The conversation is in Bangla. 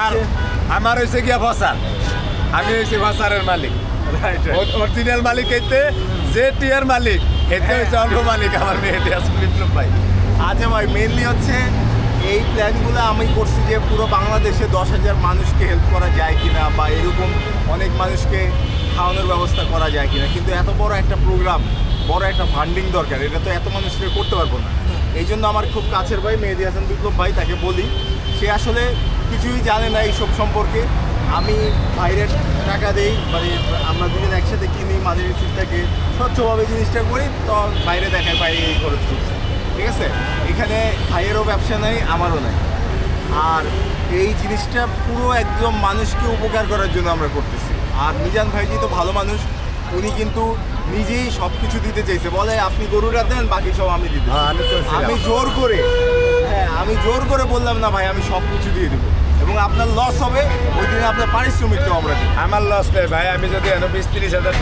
আর আমার হয়েছে গিয়া ফসার, আমি হয়েছি ফসারের মালিক। অরিজিনাল মালিক হইতে যে টিয়ার মালিক এতে হচ্ছে অল্প মালিক আমার মেহেদী হাসান বিপ্লব ভাই। আচ্ছা ভাই, মেনলি হচ্ছে এই প্ল্যানগুলো আমি করছি যে পুরো বাংলাদেশে 10,000 মানুষকে হেল্প করা যায় কিনা, বা এরকম অনেক মানুষকে খাওয়ানোর ব্যবস্থা করা যায় কিনা। কিন্তু এত বড় একটা প্রোগ্রাম, বড় একটা ফান্ডিং দরকার, এটা তো এত মানুষকে করতে পারবো না। এই জন্য আমার খুব কাছের ভাই মেহেদী হাসান বিপ্লব ভাই, তাকে বলি, সে আসলে কিছুই জানে না এইসব সম্পর্কে। আমি বাইরের টাকা দেই, মানে আমরা দুজন একসাথে কিনি, মাঝের সিট থেকে স্বচ্ছভাবে জিনিসটা করি, তো বাইরে দেখায় বাইরে এই খরচ করছে, ঠিক আছে। এখানে ভাইয়েরও ব্যবসা নেই, আমারও নাই। আর এই জিনিসটা পুরো একদম মানুষকে উপকার করার জন্য আমরা করতেছি। আর মিজান ভাইজি তো ভালো মানুষ, উনি কিন্তু নিজেই সব কিছু দিতে চাইছে, বলে আপনি গরুটা দেন, বাকি সব আমি দিতে। আমি জোর করে, হ্যাঁ আমি জোর করে বললাম না ভাই আমি সব কিছু দিয়ে দেবো, এবং আপনার লস হবে ওই দিনে আপনার পারিশ্রমিকটাও আমরা দিই। আমার লস নেই ভাই, আমি যদি 20-30 হাজার